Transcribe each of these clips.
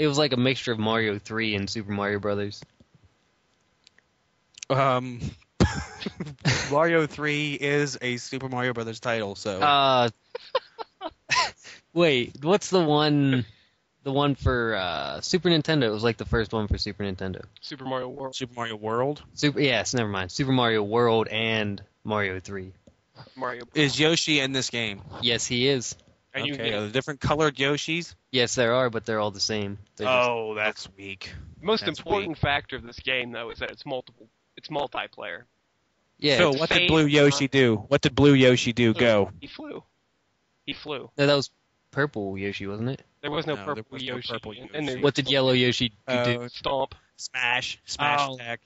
It was like a mixture of Mario 3 and Super Mario Brothers. Mario 3 is a Super Mario Brothers title, so Wait, what's the one? The one for Super Nintendo? It was like the first one for Super Nintendo. Super Mario World. Super Mario World. Yes, never mind. Super Mario World and Mario 3. Mario. Is Yoshi in this game? Yes, he is. And you Okay, get are there different colored Yoshis? Yes, there are, but they're all the same. They're just- Oh, that's weak. the most That's important factor of this game, though, is that it's multiplayer. yeah. Phil, it's- what did same Blue Yoshi do? What did Blue Yoshi do? Go. He flew. No, that was purple Yoshi, wasn't it? There was no No, purple there was no Yoshi. purple And there Yoshi. What did yellow Yoshi do? Stomp. Smash Oh. attack.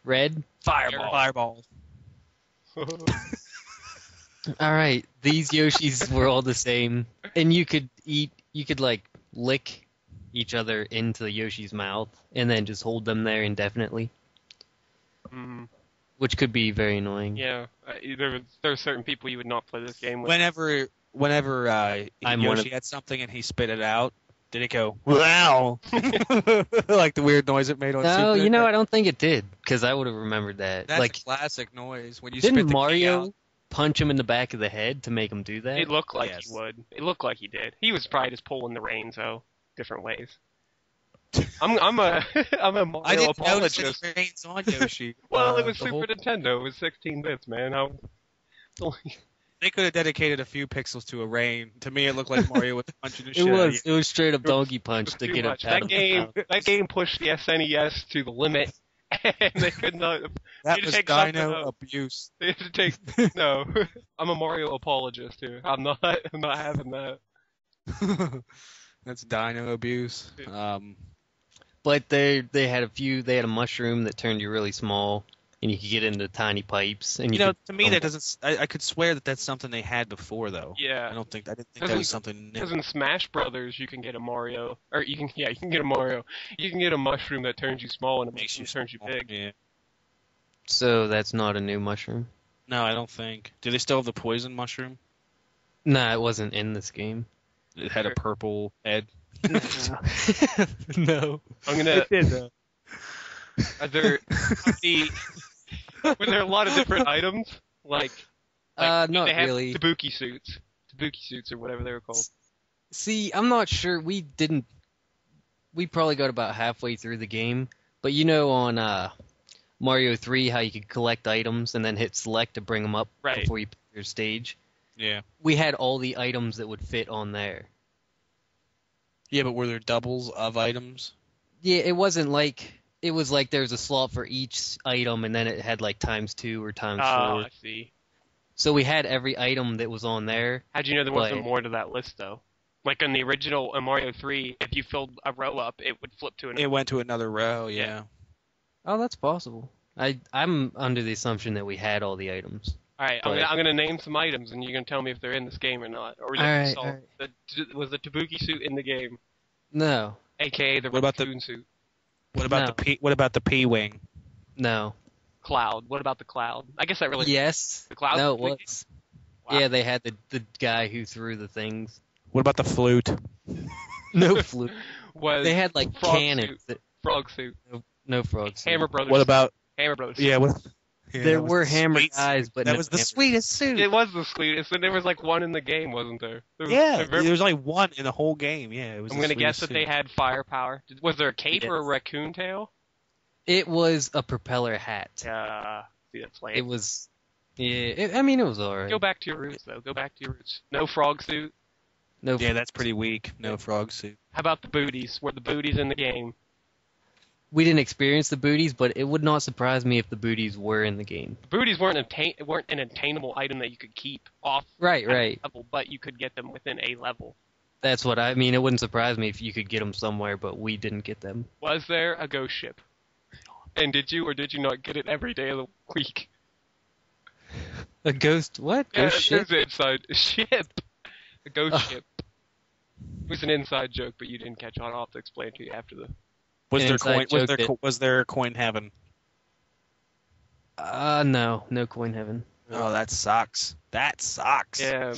Red? Fireball. All right, these Yoshis were all the same, and you could like lick each other into the Yoshi's mouth, and then just hold them there indefinitely, Mhm. which could be very annoying. Yeah, there are certain people you would not play this game with. Whenever I'm one Yoshi had something and he spit it out, did it go wow? Like the weird noise it made on No, Super I don't think it did, because I would have remembered that. That's like, a classic noise when you didn't spit the key Mario out. punch him in the back of the head to make him do that? It looked like Yes. he would. It looked like he did. He was probably just pulling the reins, though, different ways. I'm a I'm a Mario I didn't notice apologist. any reins on Yoshi. Well, it was the Super whole- Nintendo. It was 16 bits, man. They could have dedicated a few pixels to a rein. To me, it looked like Mario was punching the shit It out of was. It was straight up donkey punch to too get much. him out That game pushed the SNES to the limit, and they could not. That You was take something Dino out. abuse. They had to take. No, I'm a Mario apologist here. I'm not having that. That's Dino abuse. But they had a mushroom that turned you really small, and you could get into tiny pipes. And You know, could- to me, that doesn't. I could swear that that's something they had before, though. Yeah. I didn't think that Doesn't- was something new. Because in Smash Brothers, you can get a Mario, or you can get a Mario. You can get a mushroom that turns you small and a Makes mushroom turns you small. big. Yeah. So that's not a new mushroom. No, I don't think. Do they still have the poison mushroom? Nah, it wasn't in this game. It had a purple head. No. I'm gonna. did though. Are there were there a lot of different items? Like Not they have really. Tabuki suits or whatever they were called. See, I'm not sure. We probably got about halfway through the game, but on Mario 3 how you could collect items and then hit select to bring them up Right. before you pick your stage. Yeah. We had all the items that would fit on there. Yeah, but were there doubles of items? Yeah, it wasn't like it was like there was a slot for each item, and then it had like ×2 or ×4. I see. So we had every item that was on there. How'd you know there wasn't But- more to that list though? Like in the original Mario 3, if you filled a row up, it would flip to It went to another row. Yeah. Oh, that's possible. I'm under the assumption that we had all the items. All right, But- I'm gonna name some items, and you're gonna tell me if they're in this game or not. Or was All it right, solved? all Was the Tabuki suit in the game, No, aka the What about the- raccoon suit? What about No. the P? What about the P wing? no. Cloud. What about the cloud? I guess that really. Yes. The cloud. No, it was. Wow. Yeah, they had the guy who threw the things. What about the flute? No flute. Was They had like frog cannons. suit. Frog suit. No frogs. Hammer Brothers. What about? Hammer Brothers? Yeah. What? Yeah, There that was were the hammer sweet guys, suit. but that no was the hammer. sweetest suit. It was the sweetest, and there was like one in the game, wasn't there? Yeah, there there was only one in the whole game. Yeah, it was. I'm the gonna guess sweetest that they suit. had firepower. Was there a cape or a Yes. raccoon tail? It was a propeller hat. See, that's lame. It was. Yeah, it was alright. Go back to your roots, though. Go back to your roots. No frog suit. No. Yeah, that's pretty weak. No frog suit. How about the booties? Were the booties in the game? We didn't experience the booties, but it would not surprise me if the booties were in the game. The booties weren't an attainable item that you could keep off Right, at a right. level, but you could get them within a level. That's what I mean. It wouldn't surprise me if you could get them somewhere, but we didn't get them. Was there a ghost ship? And did you or did you not get it every day of the week? A ghost? What? Yeah, Ghost ship? there's an inside ship. A ghost Oh. ship. It was an inside joke, but you didn't catch on. I'll have to explain it to you after the. Was An there inside coin? joke that- Was there coin heaven? No coin heaven. Oh, that sucks. That sucks. Yeah.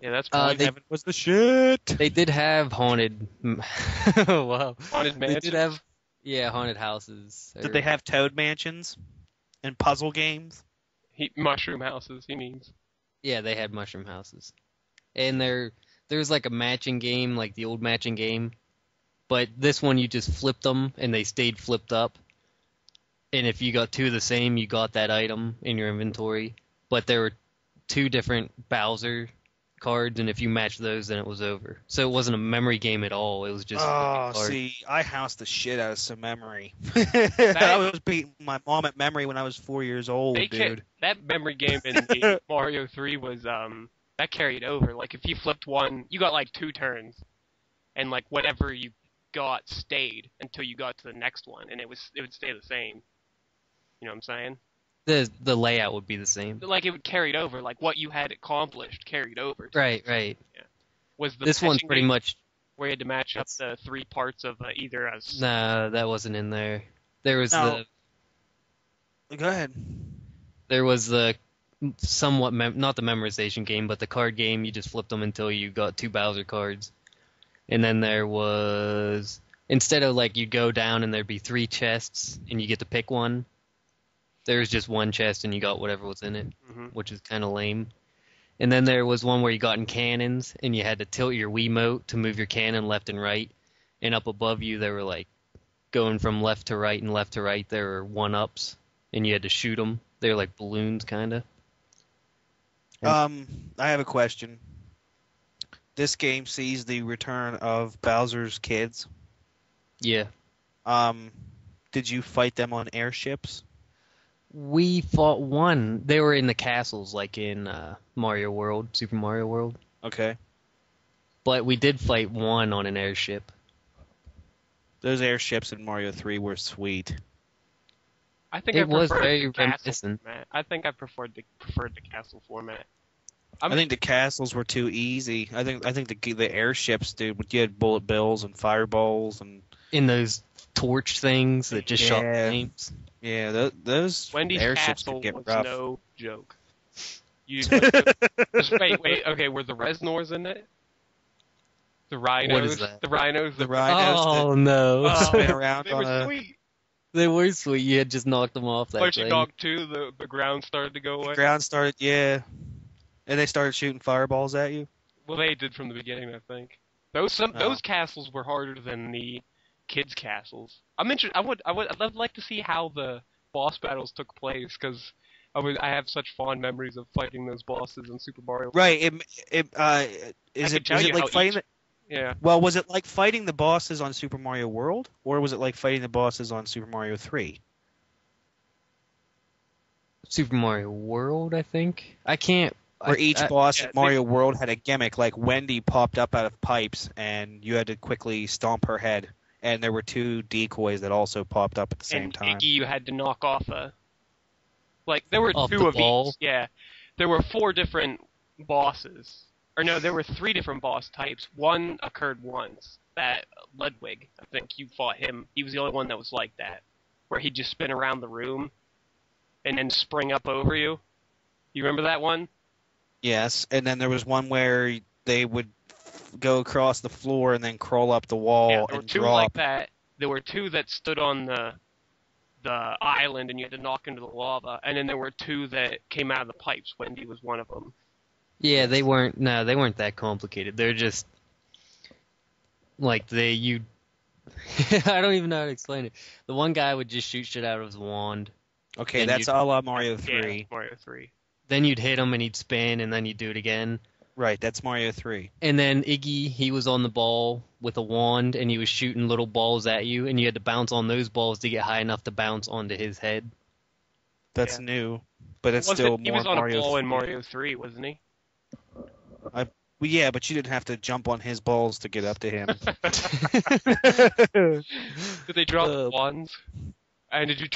Yeah, that's They- Heaven was the shit. They did have haunted. Wow. haunted They mansion. did have, yeah, haunted houses. Did they have Toad mansions and puzzle games? Mushroom houses, he means. Yeah, they had mushroom houses, and there's like a matching game, like the old matching game, but this one you just flipped them and they stayed flipped up. And if you got two of the same, you got that item in your inventory. But there were two different Bowser cards, and if you matched those, then it was over. So it wasn't a memory game at all. It was just Oh, cards. see, I housed the shit out of some memory. I was beating my mom at memory when I was 4 years old, dude. That memory game in the Mario 3 was that carried over. Like if you flipped one, you got like 2 turns, and like whatever you got stayed until you got to the next one, and it would stay the same. You know what I'm saying? The layout would be the same. Like it would carried over. Like what you had accomplished carried over. Right. Yeah. Was the This one's matching pretty game much. where you had to match up the 3 parts of either a No, that wasn't in there. There was No. Go ahead. there was the somewhat not the memorization game, but the card game. You just flipped them until you got 2 Bowser cards, and then there was, instead of like you go down and there'd be 3 chests and you get to pick one. There was just 1 chest and you got whatever was in it, which is kind of lame. And then there was one where you got in cannons and you had to tilt your Wiimote to move your cannon left and right. And up above you, they were like going from left to right and left to right. There were 1-ups and you had to shoot them. They were like balloons, kind of. I have a question. This game sees the return of Bowser's kids. Yeah. Did you fight them on airships? We fought one. They were in the castles, like in Mario World, Super Mario World. Okay. But we did fight one on an airship. Those airships in Mario 3 were sweet. I think It I was preferred very the castle reminiscent. format. I think I preferred the castle format. I think the castles were too easy. I think the airships, dude, you had bullet bills and fireballs and In those torch things that just shot Yeah. flames. yeah, those Wendy's airships castle could get was rough. no joke. You just wait. Okay, were the Reznors in it? The rhinos. What is that? The rhinos. The rhinos Oh no! Oh, spin around they on were a. sweet. They were sweet. You had just knocked them off that Once you thing. knocked 2, the ground started to go away. Ground started, yeah, and they started shooting fireballs at you. Well, they did from the beginning, I think. Those castles were harder than the kids' castles. I'm interested. I'd like to see how the boss battles took place because I have such fond memories of fighting those bosses in Super Mario. Right. Is I it could tell was you it like how fighting? Yeah. Well, was it like fighting the bosses on Super Mario World, or was it like fighting the bosses on Super Mario 3? Super Mario World, I think. I can't. Where each boss yeah, in Mario World had a gimmick, like Wendy popped up out of pipes, and you had to quickly stomp her head. And there were 2 decoys that also popped up at the same And time. Iggy, you had to knock off there were Off 2 the of ball? each. Yeah. There were 4 different bosses. Or no, there were 3 different boss types. One occurred once. That Ludwig, I think you fought him. He was the only one that was like that. Where he'd just spin around the room and then spring up over you. You remember that one? Yes, and then there was one where they would go across the floor and then crawl up the wall Yeah, there were and 2 drop. like that. There were 2 that stood on the island and you had to knock into the lava. And then there were 2 that came out of the pipes. Wendy was one of them. Yeah, they weren't. No, they weren't that complicated. They're just like I don't even know how to explain it. The one guy would just shoot shit out of his wand. Okay, and that's you'd- a la Mario 3. Yeah, Mario 3. Then you'd hit him and he'd spin, and then you'd do it again. Right, that's Mario 3. And then Iggy, he was on the ball with a wand, and he was shooting little balls at you, and you had to bounce on those balls to get high enough to bounce onto his head. That's Yeah. new, but it's Was still he more was on Mario a ball 3. in Mario 3, wasn't he? Well, yeah, but you didn't have to jump on his balls to get up to him. Did they drop Uh, wands? And did you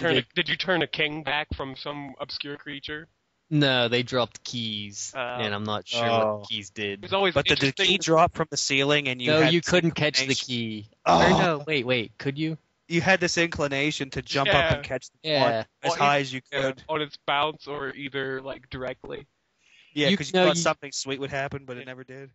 turn a king back from some obscure creature? No, they dropped keys, and I'm not sure what Oh. the keys did. It was always But did the interesting. key drop from the ceiling and you No, had you this couldn't catch the inclination- key. Oh. Or no, wait, could you? You had this inclination to jump Yeah. up and catch the Yeah. one as Or high as you could. on its bounce or either like directly. Yeah, You because you know, thought something sweet would happen, but it never did.